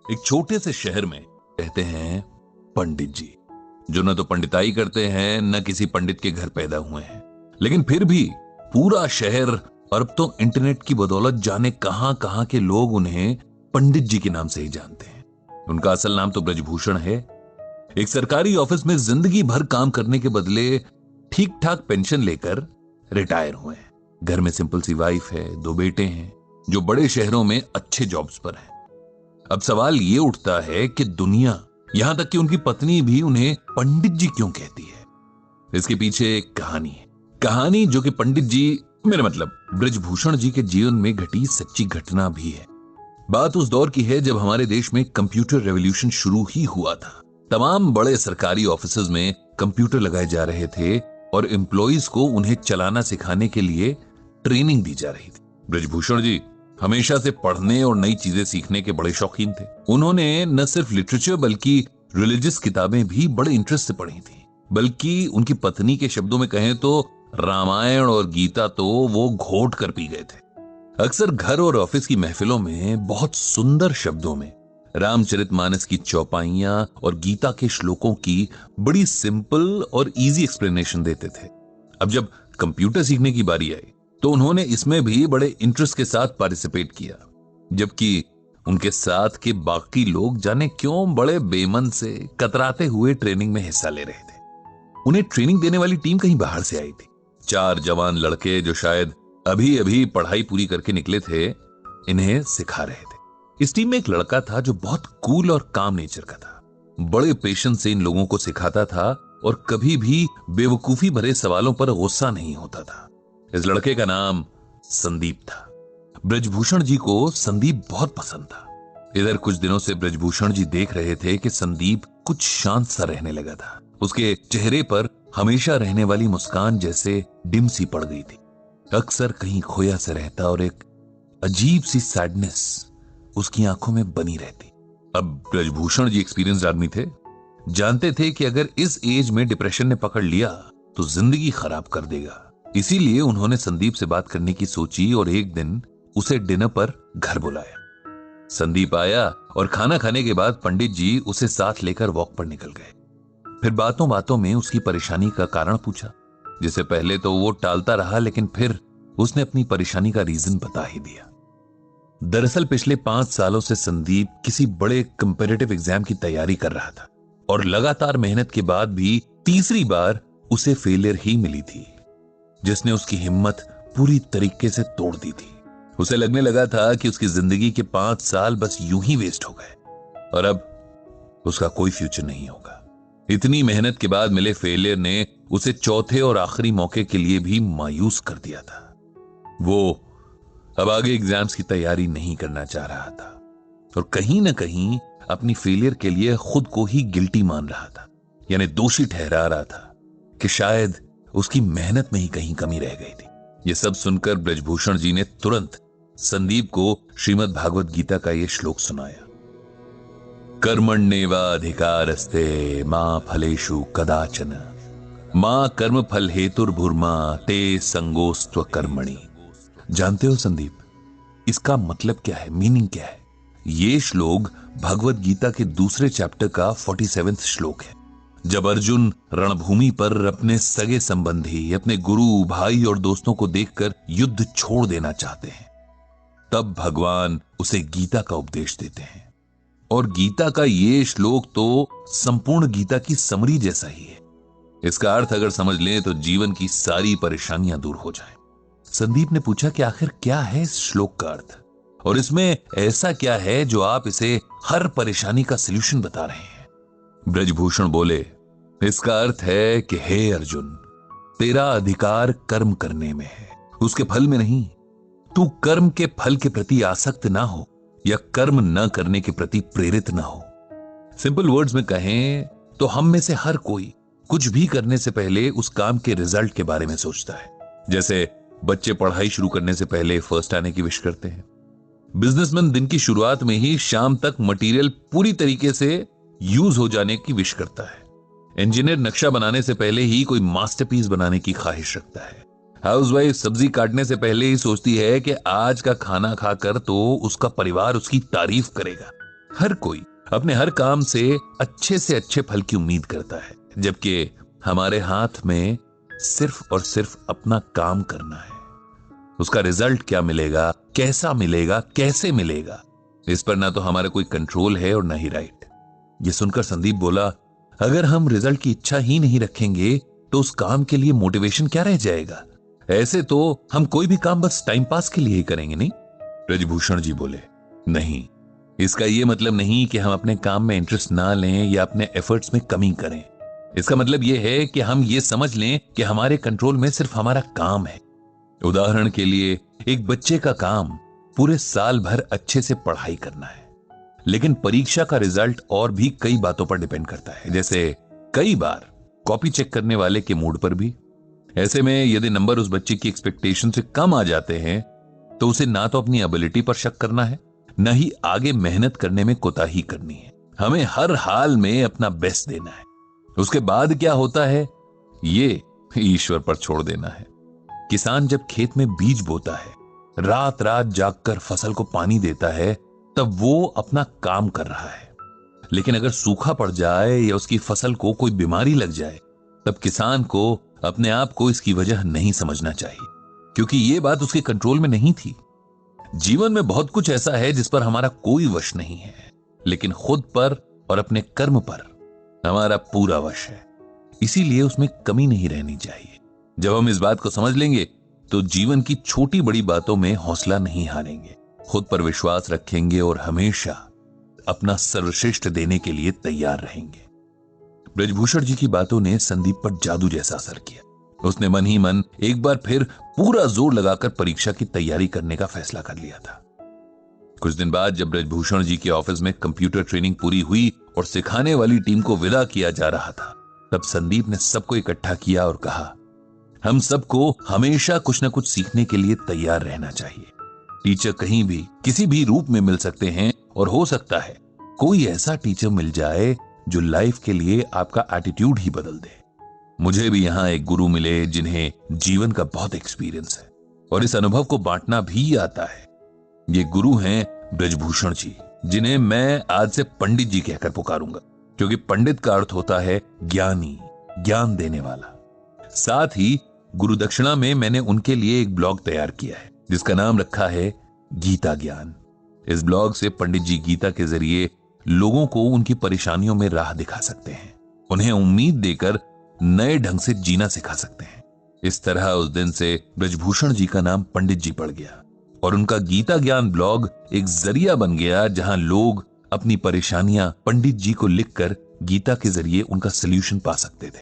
एक छोटे से शहर में रहते हैं पंडित जी, जो न तो पंडिताई करते हैं न किसी पंडित के घर पैदा हुए हैं, लेकिन फिर भी पूरा शहर और अब तो इंटरनेट की बदौलत जाने कहां कहां के लोग उन्हें पंडित जी के नाम से ही जानते हैं। उनका असल नाम तो ब्रजभूषण है। एक सरकारी ऑफिस में जिंदगी भर काम करने के बदले ठीक ठाक पेंशन लेकर रिटायर हुए हैं। घर में सिंपल सी वाइफ है, 2 बेटे हैं जो बड़े शहरों में अच्छे जॉब्स पर हैं। अब सवाल ये उठता है कि दुनिया, यहां तक कि उनकी पत्नी भी उन्हें पंडित जी क्यों कहती है। इसके पीछे एक कहानी है, कहानी जो कि पंडित जी, मेरा मतलब ब्रजभूषण जी के जीवन में घटी सच्ची घटना भी है। बात उस दौर की है जब हमारे देश में कंप्यूटर रेवोल्यूशन शुरू ही हुआ था। तमाम बड़े सरकारी ऑफिसेज में कंप्यूटर लगाए जा रहे थे और एम्प्लॉइज को उन्हें चलाना सिखाने के लिए ट्रेनिंग दी जा रही थी। ब्रजभूषण जी हमेशा से पढ़ने और नई चीजें सीखने के बड़े शौकीन थे। उन्होंने न सिर्फ लिटरेचर बल्कि रिलीजियस किताबें भी बड़े इंटरेस्ट से पढ़ी थी। बल्कि उनकी पत्नी के शब्दों में कहें तो रामायण और गीता तो वो घोट कर पी गए थे। अक्सर घर और ऑफिस की महफिलों में बहुत सुंदर शब्दों में रामचरितमानस की चौपाइयां और गीता के श्लोकों की बड़ी सिंपल और इजी एक्सप्लेनेशन देते थे। अब जब कंप्यूटर सीखने की बारी आई तो उन्होंने इसमें भी बड़े इंटरेस्ट के साथ पार्टिसिपेट किया, जबकि उनके साथ के बाकी लोग जाने क्यों बड़े बेमन से कतराते हुए ट्रेनिंग में हिस्सा ले रहे थे। उन्हें ट्रेनिंग देने वाली टीम कहीं बाहर से आई थी। 4 जवान लड़के जो शायद अभी अभी पढ़ाई पूरी करके निकले थे, इन्हें सिखा रहे थे। इस टीम में एक लड़का था जो बहुत कूल और काम नेचर का था। बड़े पेशेंस से इन लोगों को सिखाता था और कभी भी बेवकूफी भरे सवालों पर गुस्सा नहीं होता था। इस लड़के का नाम संदीप था। ब्रजभूषण जी को संदीप बहुत पसंद था। इधर कुछ दिनों से ब्रजभूषण जी देख रहे थे कि संदीप कुछ शांत सा रहने लगा था। उसके चेहरे पर हमेशा रहने वाली मुस्कान जैसे डिम सी पड़ गई थी। अक्सर कहीं खोया से रहता और एक अजीब सी सैडनेस उसकी आंखों में बनी रहती। अब ब्रजभूषण जी एक्सपीरियंस्ड आदमी थे, जानते थे कि अगर इस एज में डिप्रेशन ने पकड़ लिया तो जिंदगी खराब कर देगा। इसीलिए उन्होंने संदीप से बात करने की सोची और एक दिन उसे डिनर पर घर बुलाया। संदीप आया और खाना खाने के बाद पंडित जी उसे साथ लेकर वॉक पर निकल गए। फिर बातों बातों में उसकी परेशानी का कारण पूछा, जिसे पहले तो वो टालता रहा, लेकिन फिर उसने अपनी परेशानी का रीजन बता ही दिया। दरअसल पिछले 5 सालों से संदीप किसी बड़े कंपैरेटिव एग्जाम की तैयारी कर रहा था और लगातार मेहनत के बाद भी तीसरी बार उसे फेलियर ही मिली थी, जिसने उसकी हिम्मत पूरी तरीके से तोड़ दी थी। उसे लगने लगा था कि उसकी जिंदगी के 5 साल बस यूं ही वेस्ट हो गए और अब उसका कोई फ्यूचर नहीं होगा। इतनी मेहनत के बाद मिले फेलियर ने उसे चौथे और आखिरी मौके के लिए भी मायूस कर दिया था। वो अब आगे एग्जाम्स की तैयारी नहीं करना चाह रहा था और कहीं ना कहीं अपनी फेलियर के लिए खुद को ही गिल्टी मान रहा था, यानी दोषी ठहरा रहा था कि शायद उसकी मेहनत में ही कहीं कमी रह गई थी। यह सब सुनकर ब्रजभूषण जी ने तुरंत संदीप को श्रीमद् भागवत गीता का यह श्लोक सुनाया, कर्मण्येवाधिकारस्ते मा फलेषु कदाचन मां कर्म फल हेतुर्भुर्मा ते संगोस्त्व कर्मणि। जानते हो संदीप, इसका मतलब क्या है, मीनिंग क्या है? ये श्लोक भगवत गीता के दूसरे चैप्टर का 47वां श्लोक है। जब अर्जुन रणभूमि पर अपने सगे संबंधी, अपने गुरु, भाई और दोस्तों को देखकर युद्ध छोड़ देना चाहते हैं, तब भगवान उसे गीता का उपदेश देते हैं। और गीता का ये श्लोक तो संपूर्ण गीता की समरी जैसा ही है। इसका अर्थ अगर समझ लें तो जीवन की सारी परेशानियां दूर हो जाएं। संदीप ने पूछा कि आखिर क्या है इस श्लोक का अर्थ और इसमें ऐसा क्या है जो आप इसे हर परेशानी का सलूशन बता रहे हैं? ब्रजभूषण बोले, इसका अर्थ है कि हे अर्जुन, तेरा अधिकार कर्म करने में है, उसके फल में नहीं। तू कर्म के फल के प्रति आसक्त ना हो या कर्म न करने के प्रति प्रेरित ना हो। सिंपल वर्ड्स में कहें तो हम में से हर कोई कुछ भी करने से पहले उस काम के रिजल्ट के बारे में सोचता है। जैसे बच्चे पढ़ाई शुरू करने से पहले फर्स्ट आने की विश करते हैं। बिजनेसमैन दिन की शुरुआत में ही शाम तक मटेरियल पूरी तरीके से यूज हो जाने की विश करता है। इंजीनियर नक्शा बनाने से पहले ही कोई मास्टरपीस बनाने की ख्वाहिश रखता है। हाउसवाइफ सब्जी काटने से पहले ही सोचती है कि आज का खाना खाकर तो उसका परिवार उसकी तारीफ करेगा। हर कोई अपने हर काम से अच्छे फल की उम्मीद करता है, जबकि हमारे हाथ में सिर्फ और सिर्फ अपना काम करना है। उसका रिजल्ट क्या मिलेगा, कैसा मिलेगा, कैसे मिलेगा, इस पर ना तो हमारा कोई कंट्रोल है और ना ही राइट। ये सुनकर संदीप बोला, अगर हम रिजल्ट की इच्छा ही नहीं रखेंगे तो उस काम के लिए मोटिवेशन क्या रह जाएगा? ऐसे तो हम कोई भी काम बस टाइम पास के लिए ही करेंगे, नहीं? ब्रजभूषण जी बोले, नहीं, इसका यह मतलब नहीं कि हम अपने काम में इंटरेस्ट ना लें या अपने एफर्ट्स में कमी करें। इसका मतलब यह है कि हम ये समझ लें कि हमारे कंट्रोल में सिर्फ हमारा काम है। उदाहरण के लिए, एक बच्चे का काम पूरे साल भर अच्छे से पढ़ाई करना है, लेकिन परीक्षा का रिजल्ट और भी कई बातों पर डिपेंड करता है, जैसे कई बार कॉपी चेक करने वाले के मूड पर भी। ऐसे में यदि नंबर उस बच्चे की एक्सपेक्टेशन से कम आ जाते हैं तो उसे ना तो अपनी एबिलिटी पर शक करना है, ना ही आगे मेहनत करने में कोताही करनी है। हमें हर हाल में अपना बेस्ट देना है। उसके बाद क्या होता है, ये ईश्वर पर छोड़ देना है। किसान जब खेत में बीज बोता है, रात रात जागकर फसल को पानी देता है, तब वो अपना काम कर रहा है। लेकिन अगर सूखा पड़ जाए या उसकी फसल को कोई बीमारी लग जाए, तब किसान को अपने आप को इसकी वजह नहीं समझना चाहिए, क्योंकि ये बात उसके कंट्रोल में नहीं थी। जीवन में बहुत कुछ ऐसा है जिस पर हमारा कोई वश नहीं है, लेकिन खुद पर और अपने कर्म पर हमारा पूरा वश है। इसीलिए उसमें कमी नहीं रहनी चाहिए। जब हम इस बात को समझ लेंगे तो जीवन की छोटी बड़ी बातों में हौसला नहीं हारेंगे, खुद पर विश्वास रखेंगे और हमेशा अपना सर्वश्रेष्ठ देने के लिए तैयार रहेंगे। ब्रजभूषण जी की बातों ने संदीप पर जादू जैसा असर किया। उसने मन ही मन एक बार फिर पूरा जोर लगाकर परीक्षा की तैयारी करने का फैसला कर लिया था। कुछ दिन बाद जब ब्रजभूषण जी के ऑफिस में कंप्यूटर ट्रेनिंग पूरी हुई और सिखाने वाली टीम को विदा किया जा रहा था, तब संदीप ने सबको इकट्ठा किया और कहा, हम सबको हमेशा कुछ न कुछ सीखने के लिए तैयार रहना चाहिए। टीचर कहीं भी किसी भी रूप में मिल सकते हैं और हो सकता है कोई ऐसा टीचर मिल जाए जो लाइफ के लिए आपका एटीट्यूड ही बदल दे। मुझे भी यहां एक गुरु मिले जिन्हें जीवन का बहुत एक्सपीरियंस है और इस अनुभव को बांटना भी आता है। ये गुरु हैं ब्रजभूषण जी, जिन्हें मैं आज से पंडित जी कहकर पुकारूंगा, क्योंकि पंडित का अर्थ होता है ज्ञानी, ज्ञान देने वाला। साथ ही गुरु दक्षिणा में मैंने उनके लिए एक ब्लॉग तैयार किया है जिसका नाम रखा है गीता ज्ञान। इस ब्लॉग से पंडित जी गीता के जरिए लोगों को उनकी परेशानियों में राह दिखा सकते हैं, उन्हें उम्मीद देकर नए ढंग से जीना सिखा सकते हैं। इस तरह उस दिन से ब्रजभूषण जी का नाम पंडित जी पड़ गया और उनका गीता ज्ञान ब्लॉग एक जरिया बन गया जहां लोग अपनी परेशानियां पंडित जी को लिखकर गीता के जरिए उनका सलूशन पा सकते थे।